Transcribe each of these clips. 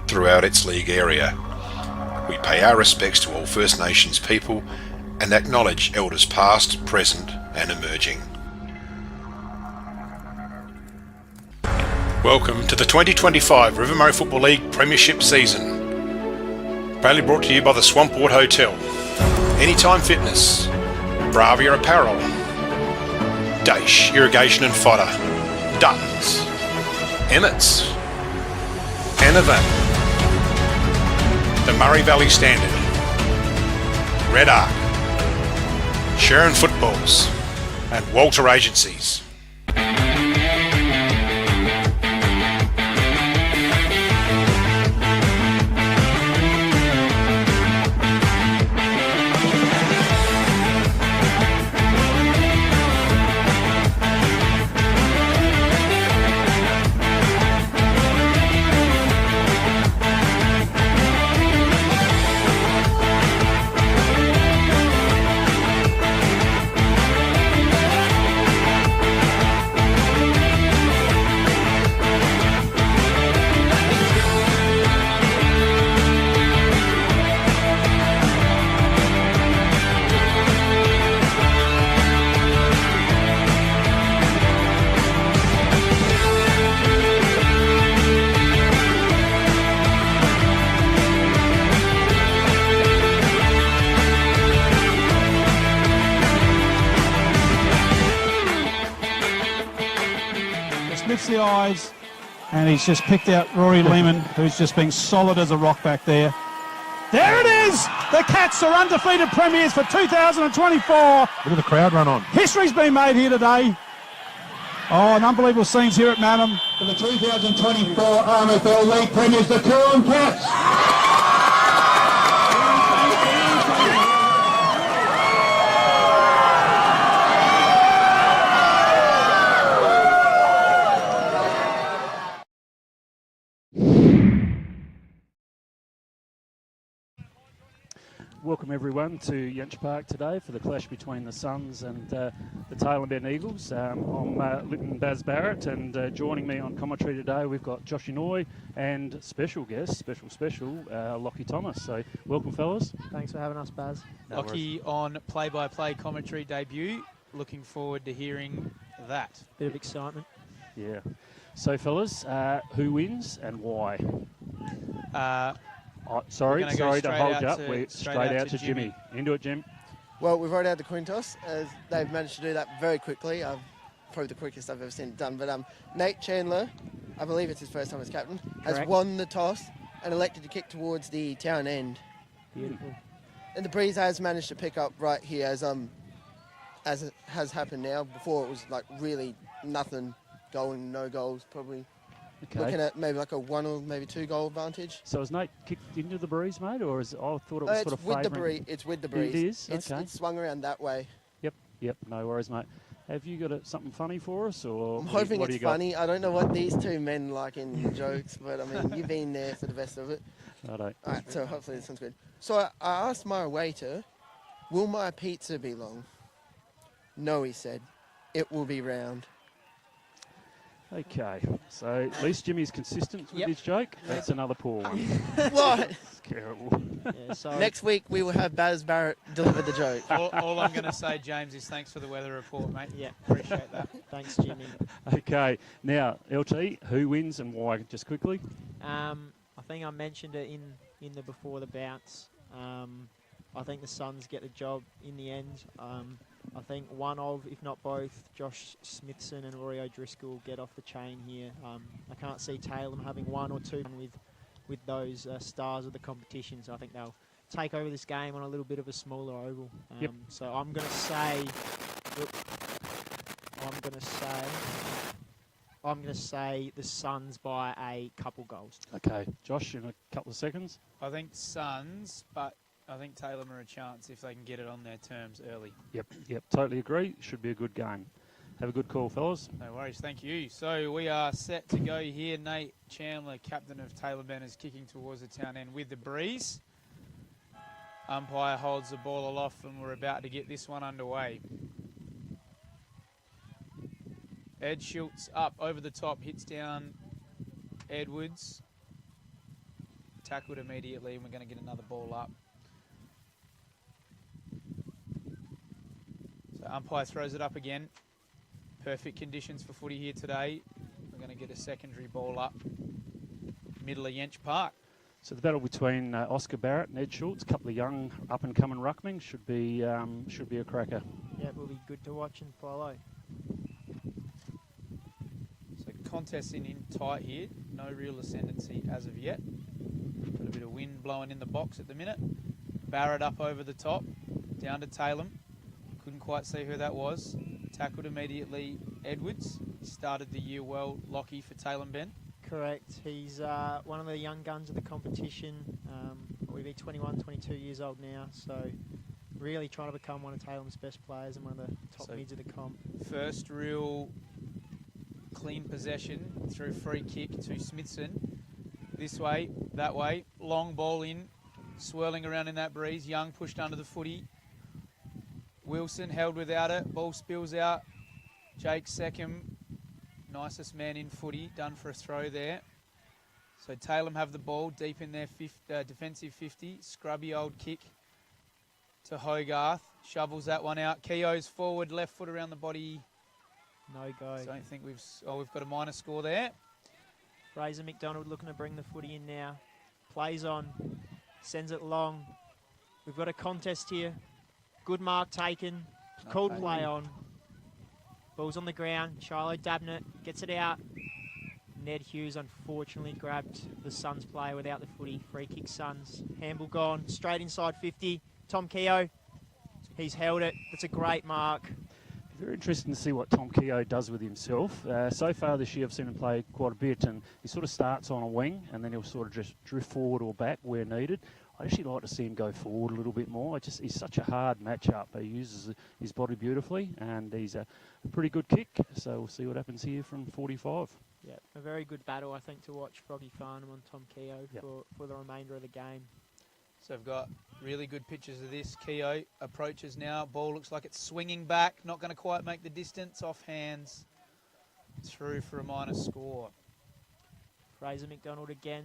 throughout its league area. We pay our respects to all First Nations people and acknowledge elders past, present and emerging. Welcome to the 2025 River Murray Football League Premiership season. Proudly brought to you by the Swamport Hotel, Anytime Fitness, Bravia Apparel, Daesh Irrigation and Fodder, Duttons, Emmett's, Anavan, the Murray Valley Standard, Red Arc, Sharon Footballs and Walter Agencies. The eyes, and he's just picked out Rory Lehman, who's just being solid as a rock back there. There it is! The Cats are undefeated premiers for 2024. Look at the crowd run on. History's been made here today. Oh, an unbelievable scenes here at Madam. For the 2024 RMFL League premiers, the Tailem Cats. Welcome everyone to Yench Park today for the clash between the Suns and the Tailem Eagles. I'm Lytton Baz Barrett, and joining me on commentary today we've got Josh Inouye and special guest, Lockie Thomas. So welcome fellas. Thanks for having us, Baz. Lockie on play-by-play commentary debut. Looking forward to hearing that. Bit of excitement. Yeah. So fellas, who wins and why? Sorry to hold you up. We're straight out to Jimmy. Into it, Jim. Well, we've already had the coin toss, as they've managed to do that very quickly. Probably the quickest I've ever seen it done. But Nate Chandler, I believe it's his first time as captain, has won the toss and elected to kick towards the town end. Beautiful. And the breeze has managed to pick up right here, as it has happened now. Before it was like really nothing going, no goals, probably. Okay. Looking at maybe like a 1 or maybe 2 goal advantage. So has Nate kicked into the breeze, mate, or I thought it was sort of favouring? It's with the breeze. It is? Okay. It's swung around that way. Yep, no worries, mate. Have you got something funny for us, or I'm hoping it's funny. I don't know what these two men like in jokes, but I mean, you've been there for the best of it. I don't. All right, so hopefully this one's good. So I asked my waiter, will my pizza be long? No, he said. It will be round. Okay, so at least Jimmy's consistent with his joke. That's another poor one. What? It's terrible. Yeah, sorry. Next week we will have Baz Barrett deliver the joke. All I'm going to say, James, is thanks for the weather report, mate. Yeah, Appreciate that. Thanks, Jimmy. Okay, now LT, who wins and why? Just quickly. I think I mentioned it in the before the bounce. I think the Suns get the job in the end. I think one of, if not both, Josh Smithson and Rory O'Driscoll get off the chain here. I can't see Tailem having 1 or 2 with those stars of the competition, so I think they'll take over this game on a little bit of a smaller oval. So I'm going to say, the Suns by a couple goals. Okay, Josh, in a couple of seconds. I think Suns, but I think Tailem are a chance if they can get it on their terms early. Yep, totally agree. Should be a good game. Have a good call, fellas. No worries, thank you. So we are set to go here. Nate Chandler, captain of Tailem Banners, kicking towards the town end with the breeze. Umpire holds the ball aloft and we're about to get this one underway. Ed Schultz up over the top, hits down Edwards. tackled immediately, and we're going to get another ball up. So umpire throws it up again. Perfect conditions for footy here today. We're going to get a secondary ball up, middle of Yench Park. So the battle between Oscar Barrett and Ed Schultz, a couple of young up-and-coming ruckmen, should be a cracker. Yeah, it will be good to watch and follow. So contest in tight here. No real ascendancy as of yet. Got a bit of wind blowing in the box at the minute. Barrett up over the top, down to Tailem. Couldn't quite see who that was. Tackled immediately Edwards. Started the year well. Lockie for Tailem Ben. Correct. He's one of the young guns of the competition. We'll be 21, 22 years old now, so really trying to become one of Talem's best players and one of the top mids of the comp. First real clean possession through free kick to Smithson. This way, that way. Long ball in, swirling around in that breeze. Young pushed under the footy. Wilson held without it. Ball spills out. Jake Seckham, nicest man in footy, done for a throw there. So Tailem have the ball deep in their defensive 50. Scrubby old kick to Hogarth. Shovels that one out. Keogh's forward, left foot around the body. No go. Don't think we've got a minor score there. Fraser McDonald looking to bring the footy in now. Plays on. Sends it long. We've got a contest here. Good mark taken. Called play on. Ball's on the ground. Shiloh Dabnett gets it out. Ned Hughes unfortunately grabbed the Suns player without the footy. Free kick Suns. Handball gone. Straight inside 50. Tom Keogh. He's held it. That's a great mark. Very interesting to see what Tom Keogh does with himself. So far this year I've seen him play quite a bit, and he sort of starts on a wing and then he'll sort of just drift forward or back where needed. I'd actually like to see him go forward a little bit more. He's such a hard matchup. He uses his body beautifully, and he's a pretty good kick. So we'll see what happens here from 45. Yeah, a very good battle, I think, to watch Froggy Farnham on Tom Keogh for the remainder of the game. So I've got really good pictures of this. Keogh approaches now. Ball looks like it's swinging back. Not going to quite make the distance. Off hands. Through for a minor score. Fraser McDonald again.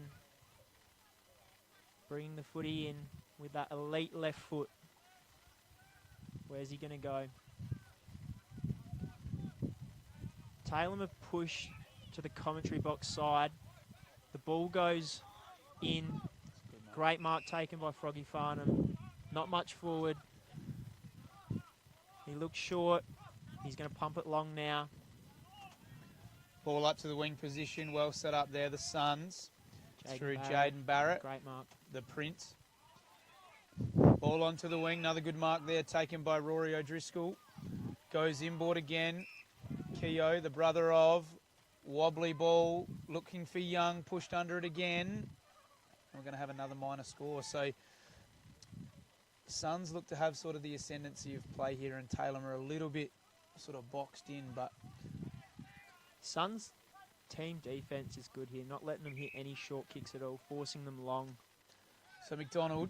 Bringing the footy in with that elite left foot. Where's he going to go? Tailem have pushed to the commentary box side. The ball goes in. Great mark taken by Froggy Farnham. Not much forward. He looks short. He's going to pump it long now. Ball up to the wing position. Well set up there. The Suns. Through Barrett. Jaden Barrett. Great mark. The Prince. Ball onto the wing. Another good mark there taken by Rory O'Driscoll. Goes inboard again. Keogh, the brother of. Wobbly ball. Looking for Young. Pushed under it again. We're going to have another minor score. So Suns look to have sort of the ascendancy of play here, and Tailem are a little bit sort of boxed in, but Suns team defense is good here, not letting them hit any short kicks at all, forcing them long. So McDonald,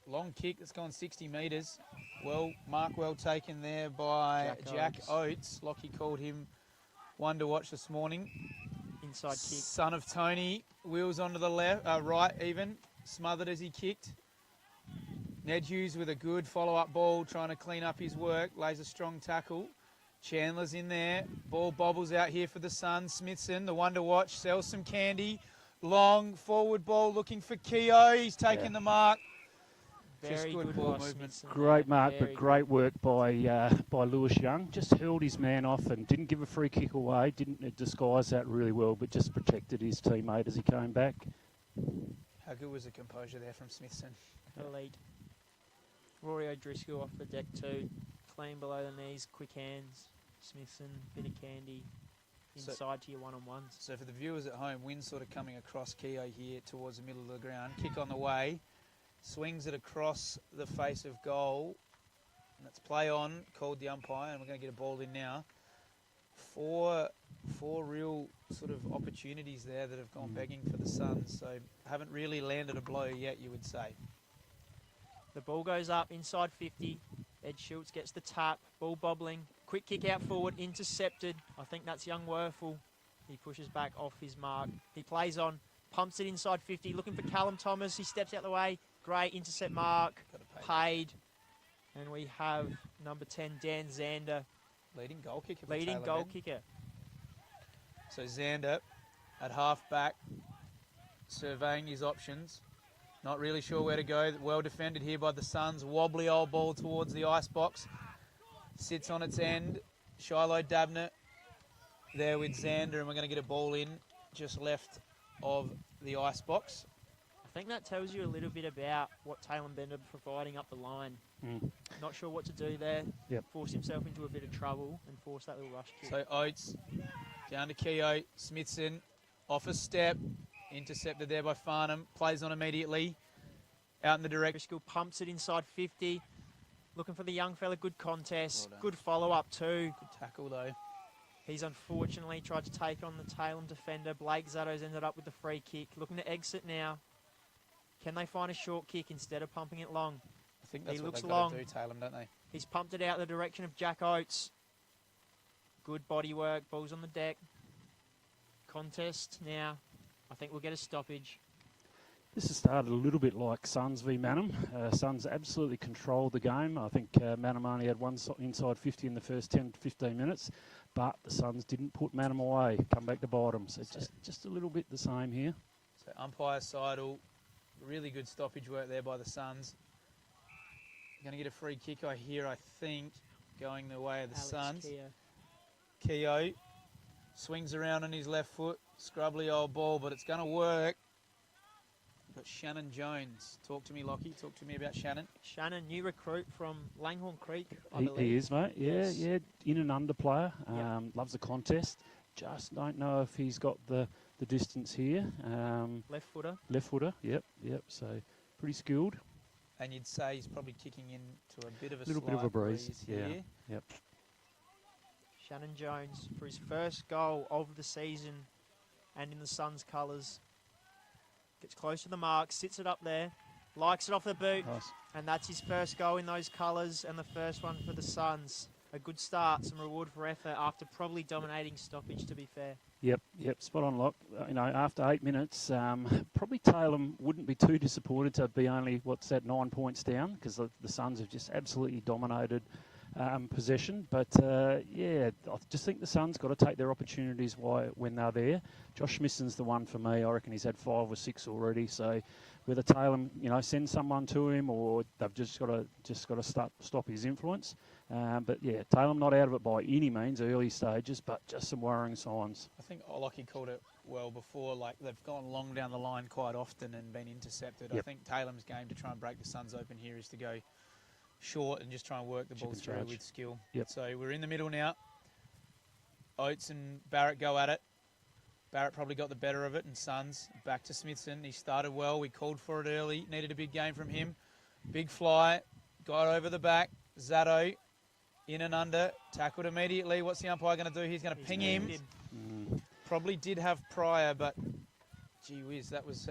long kick that's gone 60 metres. Well taken there by Jack Oates. Lockie called him one to watch this morning. Inside kick. Son of Tony, wheels onto the left, right even, smothered as he kicked. Ned Hughes with a good follow-up ball, trying to clean up his work, lays a strong tackle. Chandler's in there. Ball bobbles out here for the Suns. Smithson, the one to watch, sells some candy. Long forward ball looking for Keogh. He's taking the mark. Very good ball movement. Great mark, but great work by Lewis Young. Just held his man off and didn't give a free kick away. Didn't disguise that really well, but just protected his teammate as he came back. How good was the composure there from Smithson? Elite. Rory O'Driscoll off the deck too. Clean below the knees, quick hands. Smithson, bit of candy. Inside to your one-on-ones. So for the viewers at home, wind sort of coming across Keogh here towards the middle of the ground. Kick on the way. Swings it across the face of goal. And that's play on, called the umpire, and we're going to get a ball in now. Four real sort of opportunities there that have gone begging for the Suns. So haven't really landed a blow yet, you would say. The ball goes up inside 50. Ed Schultz gets the tap. Ball bobbling. Quick kick out forward. Intercepted. I think that's young Werfel. He pushes back off his mark. He plays on. Pumps it inside 50, looking for Callum Thomas. He steps out the way. Great intercept mark. Paid. And we have number 10, Dan Zander. Leading goal kicker. Leading goal kicker. So Zander at half back, surveying his options. Not really sure where to go. Well defended here by the Suns. Wobbly old ball towards the ice box. Sits on its end. Shiloh Dabnett there with Zander, and we're going to get a ball in just left of the ice box. I think that tells you a little bit about what Tailem Bender providing up the line. Not sure what to do there. Yep. Force himself into a bit of trouble and force that little rush kick. So Oates down to Keogh. Smithson off a step. Intercepted there by Farnham. Plays on immediately. Out in the direction. Driscoll pumps it inside 50. Looking for the young fella. Good contest. Good follow-up too. Good tackle though. He's unfortunately tried to take on the Tailem defender. Blake Zatto's ended up with the free kick. Looking to exit now. Can they find a short kick instead of pumping it long? I think that's He what looks they've got long. to do, Tailem, don't they? He's pumped it out the direction of Jack Oates. Good body work. Ball's on the deck. Contest now. I think we'll get a stoppage. This has started a little bit like Suns v Manham. Suns absolutely controlled the game. I think Manham only had one inside 50 in the first 10 to 15 minutes, but the Suns didn't put Manham away. Come back to bottom. So just a little bit the same here. So umpire Seidel, really good stoppage work there by the Suns. Going to get a free kick, I hear, I think, going the way of the Suns. Keogh swings around on his left foot. Scrubbly old ball, but it's going to work. We've got Shannon Jones. Talk to me, Lockie. Talk to me about Shannon. Shannon, new recruit from Langhorne Creek, I believe. He is, mate. Yeah, Yes. yeah. In and under player. Yep. Loves the contest. Just don't know if he's got the distance here. Left footer. Left footer. Yep. So pretty skilled. And you'd say he's probably kicking into a bit of a Little bit of a breeze. here. Yeah. Yep. Shannon Jones for his first goal of the season and in the Suns' colours. Gets close to the mark, sits it up there, likes it off the boot, Nice. and that's his first goal in those colours and the first one for the Suns. A good start, some reward for effort after probably dominating stoppage, to be fair. Yep. Spot on, Lock. After 8 minutes, probably Tailem wouldn't be too disappointed to be only 9 points down, because the Suns have just absolutely dominated possession. But I just think the Suns got to take their opportunities when they're there. Josh Smithson's the one for me. I reckon he's had 5 or 6 already. So whether Tailem, send someone to him, or they've just got to stop his influence. But yeah, Tailem not out of it by any means, early stages, but just some worrying signs. I think Lockie called it well before. Like, they've gone long down the line quite often and been intercepted. Yep. I think Talem's game to try and break the Suns open here is to go short and just try and work the ball through with skill. Yep. So we're in the middle now. Oates and Barrett go at it. Barrett probably got the better of it, and Suns back to Smithson. He started well. We called for it early. Needed a big game from him. Big fly. Got over the back. Zatto in and under. Tackled immediately. What's the umpire going to do? He's going to ping him. Probably did have prior, but gee whiz, that was...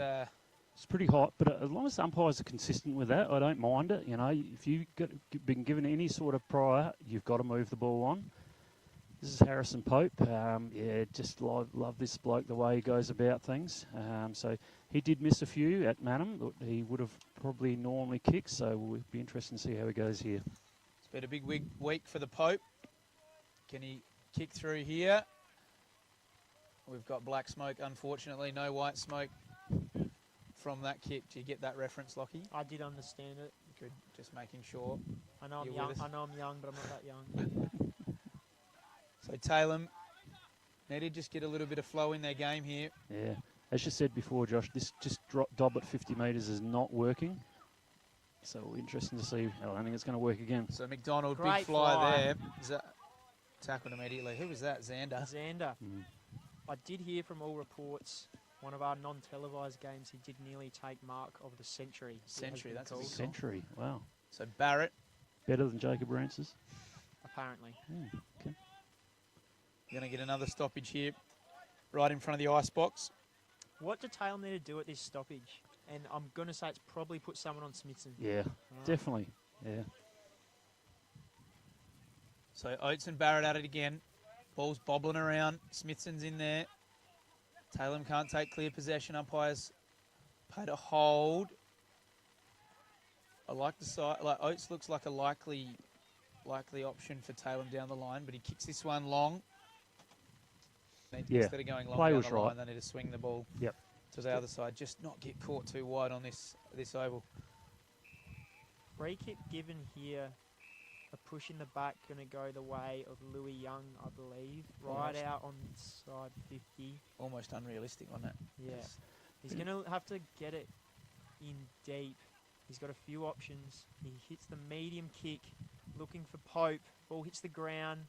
It's pretty hot, but as long as the umpires are consistent with that, I don't mind it. If you've been given any sort of prior, you've got to move the ball on. This is Harrison Pope. Just love this bloke, the way he goes about things. So he did miss a few at Manham that he would have probably normally kicked, so we'll be interested to see how he goes here. It's been a big week for the Pope. Can he kick through here? We've got black smoke, unfortunately, no white smoke from that kick. Do you get that reference, Lockie? I did understand it. Good, just making sure. I know I'm You're young. with us. I know I'm young, but I'm not that young. So Tailem need to just get a little bit of flow in their game here. Yeah, as you said before, Josh, this just dob at 50 metres is not working. So interesting to see. I don't think it's going to work again. So McDonald, Great big fly fly. there. Tackled immediately. Who was that? Zander. Zander. I did hear from all reports, one of our non-televised games, he did nearly take mark of the century. Century, that's a called. big call. Century, wow. So Barrett. Better than Jacob Rances. Apparently. Okay. Going to get another stoppage here, right in front of the ice box. What do Tailem need to do at this stoppage? And I'm going to say it's probably put someone on Smithson. Yeah, definitely. Yeah. So Oates and Barrett at it again. Ball's bobbling around. Smithson's in there. Tailem can't take clear possession. Umpires paid a hold. I like the side. Like Oates looks like a likely option for Tailem down the line, but he kicks this one long. Instead of going long Play down was the right. line, they need to swing the ball to the other side. Just not get caught too wide on this oval. Free kick given here. A push in the back going to go the way of Louis Young, I believe. Right out on side 50. Almost unrealistic on that. Yeah. He's going to have to get it in deep. He's got a few options. He hits the medium kick, looking for Pope. Ball hits the ground.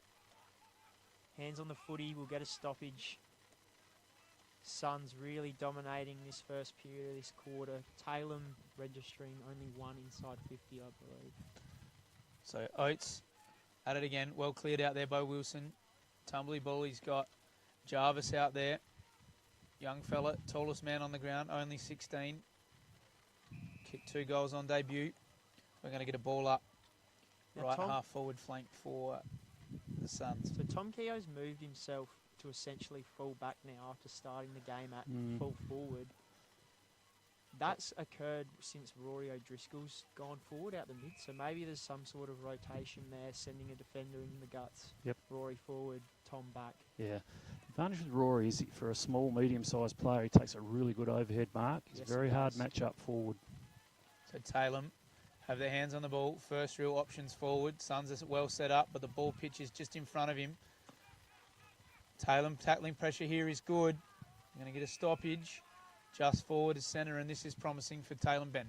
Hands on the footy, will get a stoppage. Suns really dominating this first period of this quarter. Tailem registering only one inside 50, I believe. So Oates at it again. Well cleared out there by Wilson. Tumbly ball. He's got Jarvis out there. Young fella, tallest man on the ground, only 16. Kicked 2 goals on debut. We're going to get a ball up. Now Right Tom, half forward flank for the Suns. So Tom Keogh's moved himself to essentially full back now after starting the game at full forward. That's occurred since Rory O'Driscoll's gone forward out the mid, so maybe there's some sort of rotation there, sending a defender in the guts. Yep. Rory forward, Tom back. Yeah. The advantage with Rory is for a small, medium-sized player, he takes a really good overhead mark. He's Yes, a very he hard does. match-up forward. So Tailem have their hands on the ball. First real options forward. Suns are well set up, but the ball pitch is just in front of him. Tailem tackling pressure here is good. Going to get a stoppage. Just forward is centre, and this is promising for Tailem Ben.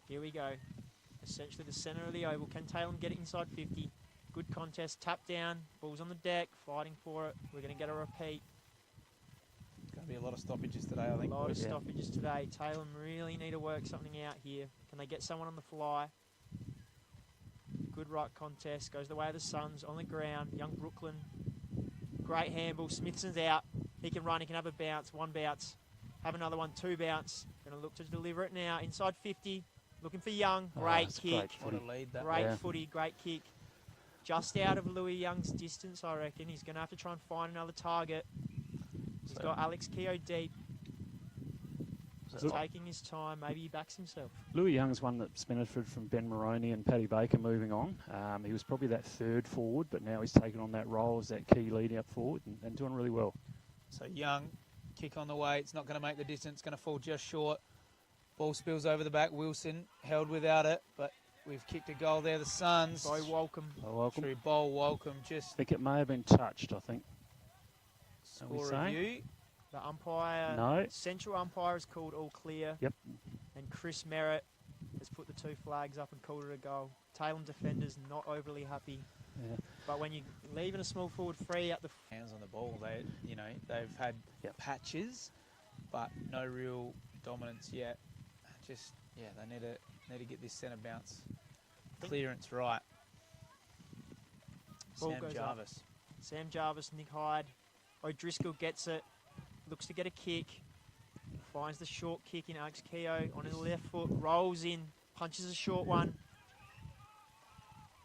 Here we go. Essentially the centre of the oval. Can Tailem get it inside 50? Good contest. Tap down. Ball's on the deck. Fighting for it. We're going to get a repeat. Going to be a lot of stoppages today, I think. A lot of boys. stoppages today. Tailem really need to work something out here. Can they get someone on the fly? Good right contest. Goes the way of the Suns on the ground. Young Brooklyn. Great handball. Smithson's out. He can run. He can have a bounce. 1 bounce. Have another one. 2 bounce. Going to look to deliver it now. Inside 50. Looking for Young. Great that's kick. great What a lead that Great Yeah. footy. Great kick. Just out of Louis Young's distance, I reckon. He's going to have to try and find another target. He's got Alex Keogh deep. He's taking his time. Maybe he backs himself. Louis Young's one that's benefited from Ben Maroney and Paddy Baker moving on. He was probably that third forward, but now he's taken on that role as that key lead up forward and doing really well. So Young, kick on the way. It's not going to make the distance. Going to fall just short. Ball spills over the back. Wilson held without it, but we've kicked a goal there. The Suns. Bo Walcombe. Welcome. Through Bowl Welcome. Just I think it may have been touched, I think. we score saying? review. The umpire, No. central umpire is called all clear. Yep. And Chris Merritt has put the 2 flags up and called it a goal. Tailem defenders not overly happy. Yeah. But when you're leaving a small forward free at the... Hands on the ball. They've had patches, but no real dominance yet. Just they need to get this centre bounce clearance right. Ball Sam goes up. Jarvis. Sam Jarvis, Nick Hyde. O'Driscoll gets it. Looks to get a kick. Finds the short kick in Alex Keogh on his left foot. Rolls in. Punches a short one.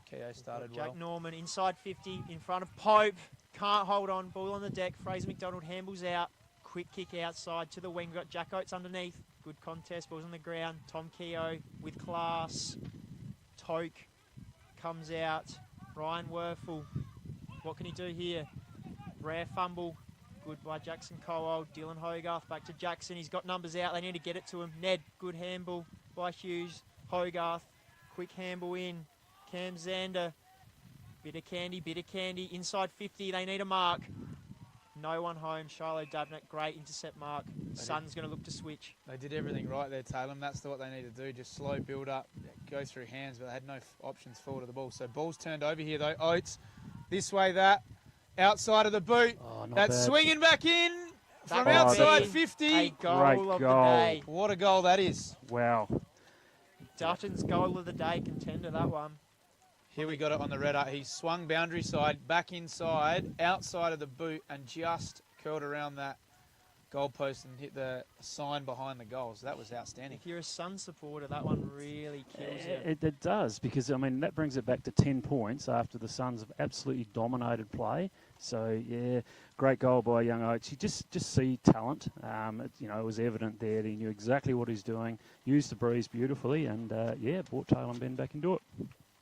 Keogh started Jack well. Norman inside 50 in front of Pope. Can't hold on. Ball on the deck. Fraser McDonald handballs out. Quick kick outside to the wing. We've got Jack Oates underneath. Good contest. Ball's on the ground. Tom Keogh with class. Toke comes out. Ryan Werfel. What can he do here? Rare fumble. Good by Jackson Cowell. Dylan Hogarth back to Jackson. He's got numbers out. They need to get it to him. Ned, good handball by Hughes. Hogarth, quick handball in. Cam Zander. Bit of candy. Inside 50. They need a mark. No one home. Shiloh Davnett, great intercept mark. Sun's going to look to switch. They did everything right there, Tailem. That's what they need to do. Just slow build up, go through hands, but they had no options forward of the ball. So ball's turned over here though. Oates, this way, that. Outside of the boot. Oh, not That's bad. swinging back in from That would outside be 50. A goal Great of goal. the day. What a goal that is. Wow. Dutton's goal of the day contender, that one. Here we got it on the red. He swung boundary side, back inside, outside of the boot, and just curled around that goalpost and hit the sign behind the goal. So that was outstanding. If you're a Sun supporter, that one really kills you. It does, because, I mean, that brings it back to 10 points after the Suns have absolutely dominated play. So, yeah, great goal by young Oates. You just see talent. It was evident there that he knew exactly what he's doing, used the breeze beautifully, and, brought Tailem Ben back into it.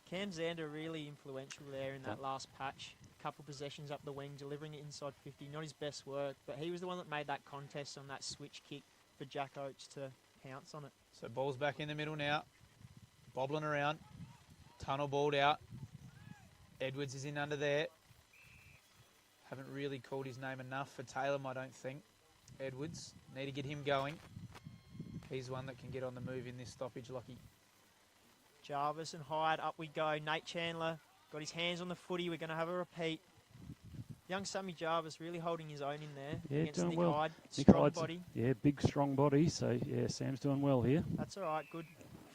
Cam Zander really influential there in that last patch. Couple possessions up the wing, delivering it inside 50. Not his best work, but he was the one that made that contest on that switch kick for Jack Oates to pounce on it. So ball's back in the middle now. Bobbling around. Tunnel balled out. Edwards is in under there. Haven't really called his name enough for Tailem, I don't think. Edwards. Need to get him going. He's one that can get on the move in this stoppage, Lockie. Jarvis and Hyde, up we go. Nate Chandler got his hands on the footy. We're going to have a repeat. Young Sammy Jarvis really holding his own in there against doing Nick well. Hyde. Nick Strong Hyde's, body. Yeah, big, strong body. So, yeah, Sam's doing well here. That's all right. Good.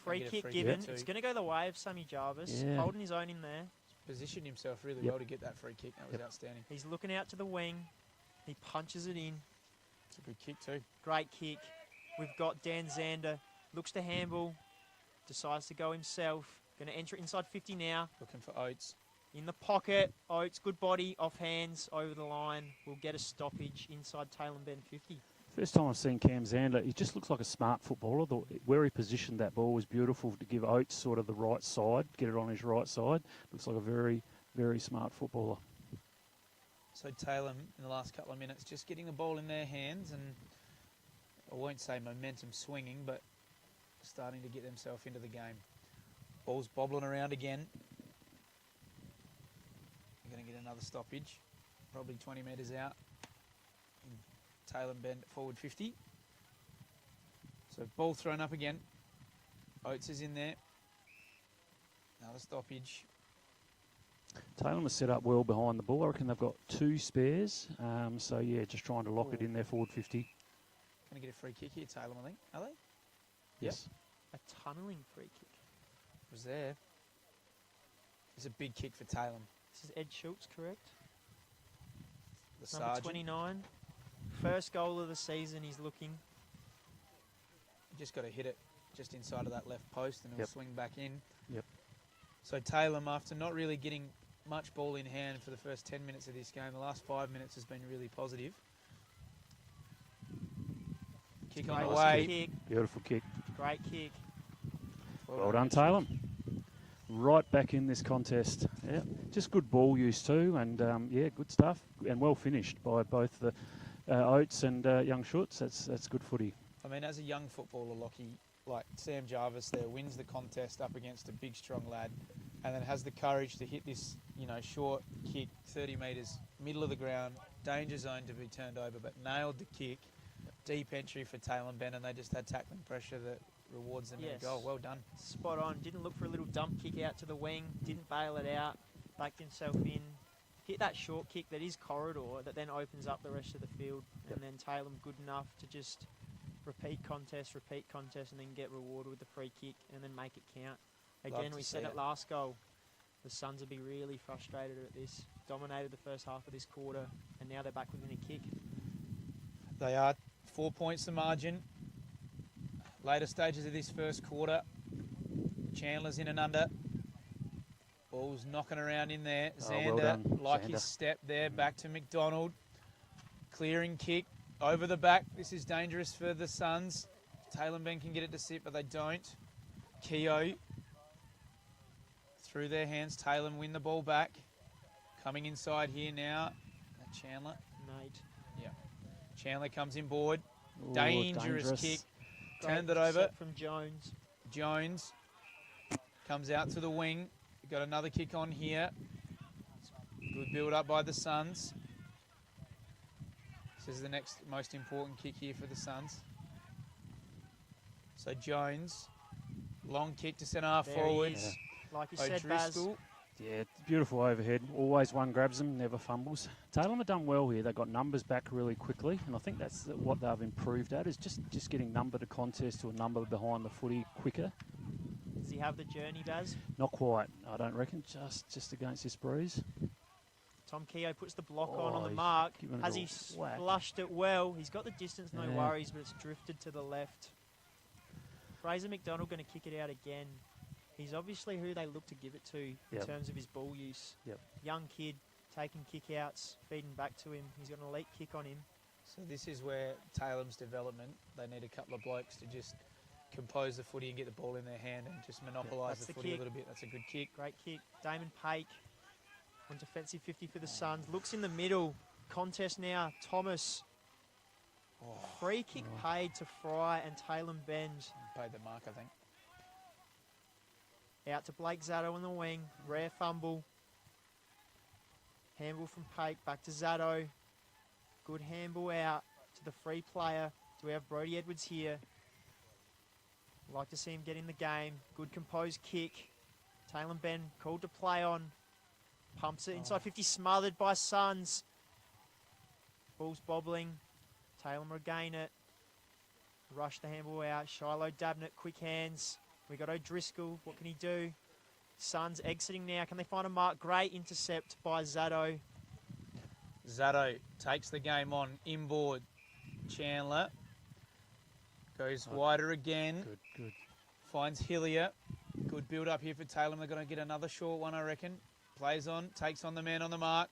Free Get a kick free given. kick It's too. going to go the way of Sammy Jarvis. Yeah. Holding his own in there. Positioned himself really Yep. well to get that free kick. That was outstanding. He's looking out to the wing. He punches it in. It's a good kick too. Great kick. We've got Dan Zander. Looks to handball. Decides to go himself. Going to enter it inside 50 now. Looking for Oates. In the pocket. Oates, good body. Off hands. Over the line. We'll get a stoppage inside Tailem Ben 50. First time I've seen Cam Zander, he just looks like a smart footballer. Where he positioned that ball was beautiful to give Oates sort of the right side, get it on his right side. Looks like a very, very smart footballer. So Tailem in the last couple of minutes just getting the ball in their hands, and I won't say momentum swinging, but starting to get themselves into the game. Ball's bobbling around again. We're going to get another stoppage, probably 20 metres out. Tailem Ben forward 50. So ball thrown up again. Oates is in there. Another stoppage. Tailem is set up well behind the ball. I reckon they've got 2 spares. So, yeah, just trying to lock it in there forward 50. Going to get a free kick here, Tailem, I think. Are they? Yes. A tunnelling free kick. Was there. It's a big kick for Tailem. This is Ed Schultz, correct? The Number sergeant. 29. First goal of the season, he's looking. Just got to hit it just inside of that left post and it'll Yep. swing back in. Yep. So Tailem, after not really getting much ball in hand for the first 10 minutes of this game, the last 5 minutes has been really positive. Kick on the Great way. kick. Beautiful kick. Great kick. Well done, Tailem. Right back in this contest. Yeah, just good ball use too, and good stuff, and well finished by both the Oates and young Schutz. That's good footy. I mean, as a young footballer, Lockie, like Sam Jarvis there, wins the contest up against a big, strong lad, and then has the courage to hit this, short kick, 30 metres, middle of the ground, danger zone to be turned over, but nailed the kick. Deep entry for Tailem Ben, and they just had tackling pressure that rewards them in a goal. Well done. Spot on. Didn't look for a little dump kick out to the wing. Didn't bail it out. Backed himself in. Hit that short kick that is corridor that then opens up the rest of the field. And then Tailem good enough to just repeat contest, and then get rewarded with the free kick and then make it count. Again, we said it last goal. The Suns will be really frustrated at this. Dominated the first half of this quarter, and now they're back within a kick. They are 4 points the margin. Later stages of this first quarter. Chandler's in and under. Ball's knocking around in there. Zander, well his step there, back to McDonald. Clearing kick over the back. This is dangerous for the Suns. Tailem Ben can get it to sit, but they don't. Keogh through their hands. Tailem win the ball back. Coming inside here now. Chandler. Nate. Yeah. Chandler comes in board. Ooh, Dangerous kick. Turned it Great over. set from Jones. Jones comes out to the wing. We've got another kick on here. Good build up by the Suns. This is the next most important kick here for the Suns. So Jones, long kick to centre half There forward. he is. Like you said, Baz. O'Driscoll. Yeah, beautiful overhead. Always one grabs them, never fumbles. Tailem have done well here. They've got numbers back really quickly, and I think that's what they've improved at, is just getting number to contest to a number behind the footy quicker. Does he have the journey, Baz? Not quite, I don't reckon, just against this breeze. Tom Keogh puts the block on the he's mark. given it Has a he whack. flushed it well? He's got the distance, no Yeah. worries, but it's drifted to the left. Fraser McDonald going to kick it out again. He's obviously who they look to give it to in Yep. terms of his ball use. Yep. Young kid taking kick-outs, feeding back to him. He's got an elite kick on him. So this is where Talem's development, they need a couple of blokes to just compose the footy and get the ball in their hand and just monopolise the footy a little bit. That's a good kick. Great kick. Damon Pake on defensive 50 for the Suns. Looks in the middle. Contest now. Thomas. Free kick paid to Fry and Tailem Bend. Paid the mark, I think. Out to Blake Zato on the wing. Rare fumble. Handball from Pake. Back to Zato. Good handball out to the free player. Do we have Brody Edwards here? Like to see him get in the game. Good composed kick. Tailem Ben called to play on. Pumps it inside 50, smothered by Suns. Ball's bobbling. Tailem regain it. Rush the handball out. Shiloh Dabnett, quick hands. We got O'Driscoll. What can he do? Suns exiting now. Can they find a mark? Great intercept by Zato. Zato takes the game on. Inboard. Chandler. Goes wider again. Good. Finds Hillier. Good build up here for Tailem. They're going to get another short one, I reckon. Plays on. Takes on the man on the mark.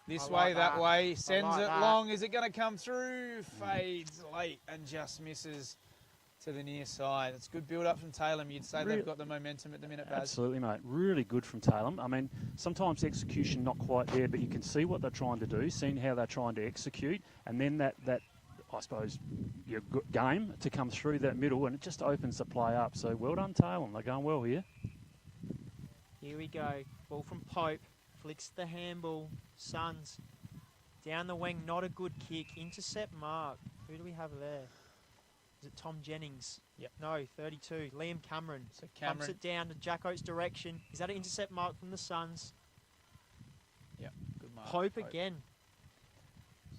This way, that way. Sends it long. Is it going to come through? Fades late and just misses to the near side. It's good build up from Tailem. You'd say they've got the momentum at the minute, Baz. Absolutely, mate. Really good from Tailem. I mean, sometimes execution not quite there, but you can see what they're trying to do, seeing how they're trying to execute, and then that I suppose, your game to come through that middle, and it just opens the play up. So well done, Tailem. They're going well here. Here we go. Ball from Pope. Flicks the handball. Suns. Down the wing. Not a good kick. Intercept mark. Who do we have there? Is it Tom Jennings? Yep. No, 32. Liam Cameron. So Cameron pumps it down to Jack Oates' direction. Is that an intercept mark from the Suns? Yep. Good mark. Pope again.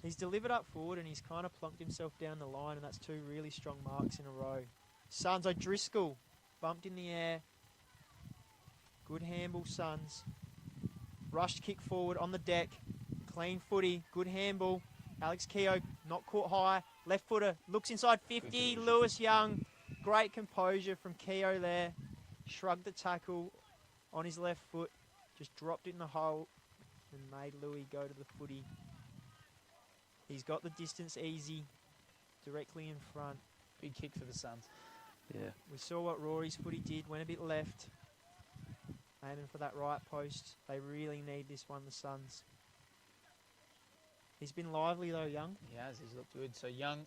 He's delivered up forward and he's kind of plunked himself down the line, and that's two really strong marks in a row. Suns, O'Driscoll. Bumped in the air. Good handball, Suns. Rushed kick forward on the deck. Clean footy. Good handball. Alex Keogh not caught high. Left footer. Looks inside 50. Lewis Young. Great composure from Keogh there. Shrugged the tackle on his left foot. Just dropped it in the hole and made Louis go to the footy. He's got the distance easy. Directly in front. Big kick for the Suns. Yeah. We saw what Rory's footy did. Went a bit left. Aiming for that right post. They really need this one, the Suns. He's been lively though, Young. He has. He's looked good. So Young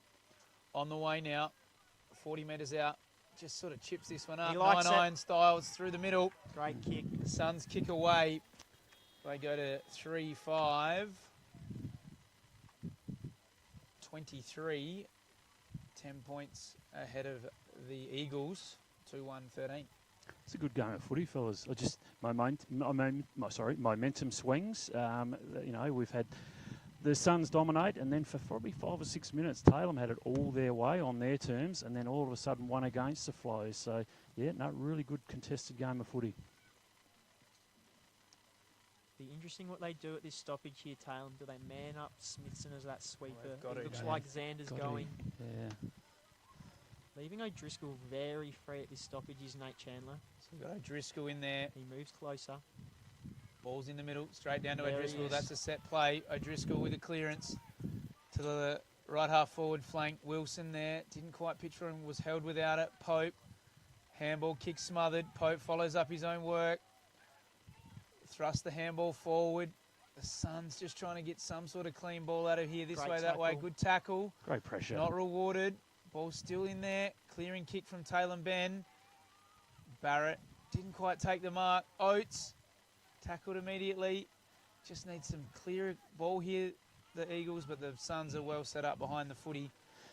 on the way now. 40 metres out. Just sort of chips this one up. He likes 9-9 styles through the middle. Great kick. The Suns kick away. They go to 3-5. 23. 10 points ahead of the Eagles. 2-1-13. It's a good game of footy, fellas. Momentum swings. We've had the Suns dominate, and then for probably 5 or 6 minutes, Tailem had it all their way on their terms, and then all of a sudden one against the Flows. So, really good contested game of footy. Be interesting what they do at this stoppage here, Tailem. Do they man up Smithson as that sweeper? Well, it looks like Xander's going. Yeah. Leaving O'Driscoll very free at this stoppage is Nate Chandler. So we've got O'Driscoll in there. He moves closer. Ball's in the middle, straight down to There he O'Driscoll. is. That's a set play. O'Driscoll with a clearance to the right half forward flank. Wilson there, didn't quite pitch for him, was held without it. Pope, handball kick smothered. Pope follows up his own work. Thrust the handball forward. The Suns just trying to get some sort of clean ball out of here. This Great way, that way. tackle. Good tackle. Great pressure. Not rewarded. Ball still in there. Clearing kick from Tailem Ben. Barrett didn't quite take the mark. Oates tackled immediately. Just needs some clear ball here, the Eagles, but the Suns are well set up behind the footy.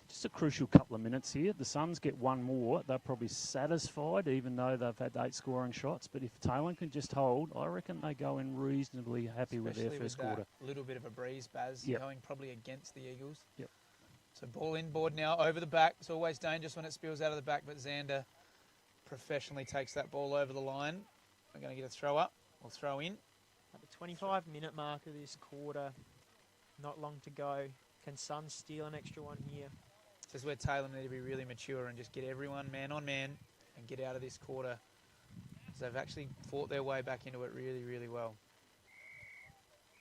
Just a crucial couple of minutes here. The Suns get one more. They're probably satisfied, even though they've had 8 scoring shots. But if Tailem can just hold, I reckon they go in reasonably happy with their first quarter. A little bit of a breeze, Baz, Yep. going probably against the Eagles. Yep. So ball inboard now, over the back. It's always dangerous when it spills out of the back, but Xander professionally takes that ball over the line. We're going to get a throw up or throw in. At the 25-minute mark of this quarter, not long to go. Can Suns steal an extra one here? This is where Tailem need to be really mature and just get everyone man on man and get out of this quarter. So they've actually fought their way back into it really, really well.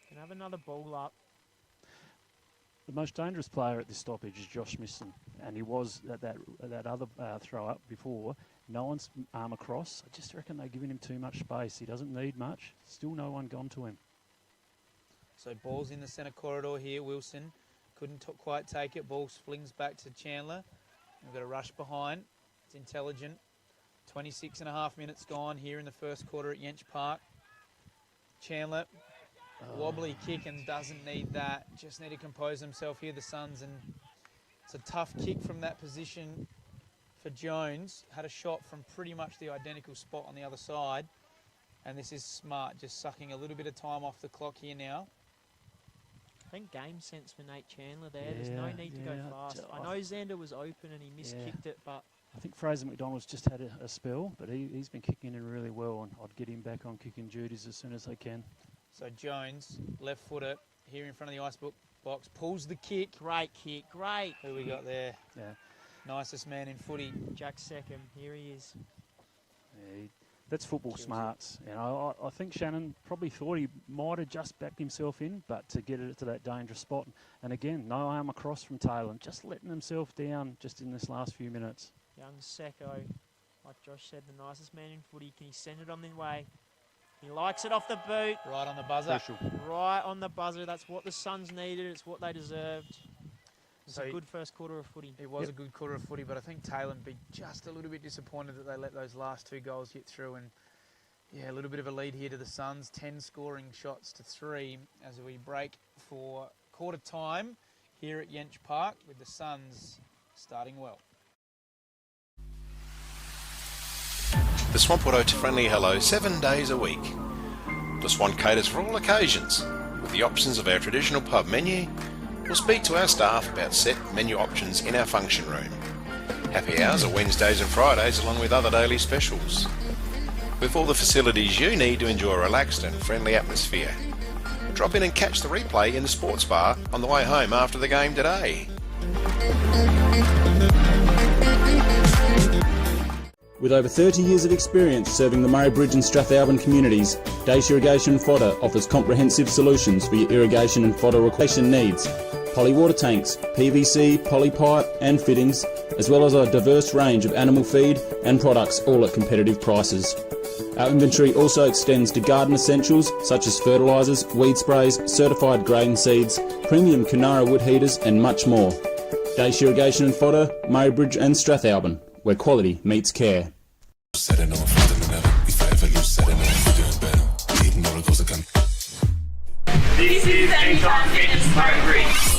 Can have another ball up. The most dangerous player at this stoppage is Josh Smithson, and he was at that other throw up before. No one's arm across. I just reckon they're giving him too much space. He doesn't need much. Still no one gone to him. So ball's in the centre corridor here. Wilson couldn't quite take it. Ball flings back to Chandler. We've got a rush behind. It's intelligent. 26 and a half minutes gone here in the first quarter at Yench Park. Chandler, wobbly kick and doesn't need that. Just need to compose himself here, the Suns. And it's a tough kick from that position for Jones. Had a shot from pretty much the identical spot on the other side. And this is smart, just sucking a little bit of time off the clock here now. I think game sense for Nate Chandler there. There's no need to go fast. I know Xander was open and he miskicked it, but... I think Fraser McDonald's just had a spell, but he's been kicking in really well, and I'd get him back on kicking duties as soon as they can. So Jones, left footer, here in front of the ice box, pulls the kick. Great kick, great. Who we got there? Yeah. Nicest man in footy. Jack Seckham, here he is. Yeah, that's football smarts. You know, I think Shannon probably thought he might have just backed himself in, but to get it to that dangerous spot. And again, no arm across from Tailem, just letting himself down just in this last few minutes. Young Secco, like Josh said, the nicest man in footy. Can he send it on the way? He likes it off the boot. Right on the buzzer. Right on the buzzer. That's what the Suns needed. It's what they deserved. It's a good first quarter of footy. It was a good quarter of footy, but I think Tailem be just a little bit disappointed that they let those last two goals get through. And yeah, a little bit of a lead here to the Suns. 10 scoring shots to 3 as we break for quarter time here at Yench Park with the Suns starting well. The Swamp Auto friendly hello 7 days a week. The Swan caters for all occasions with the options of our traditional pub menu. We'll speak to our staff about set menu options in our function room. Happy hours are Wednesdays and Fridays along with other daily specials. With all the facilities you need to enjoy a relaxed and friendly atmosphere. Drop in and catch the replay in the sports bar on the way home after the game today. With over 30 years of experience serving the Murray Bridge and Strathalbyn communities, Dace Irrigation and Fodder offers comprehensive solutions for your irrigation and fodder irrigation needs. Poly water tanks, PVC, poly pipe and fittings, as well as a diverse range of animal feed and products, all at competitive prices. Our inventory also extends to garden essentials such as fertilisers, weed sprays, certified grain seeds, premium Canara wood heaters and much more. Dace Irrigation and Fodder, Murray Bridge and Strathalbyn, where quality meets care. This is Anytime Fitness Murray Bridge.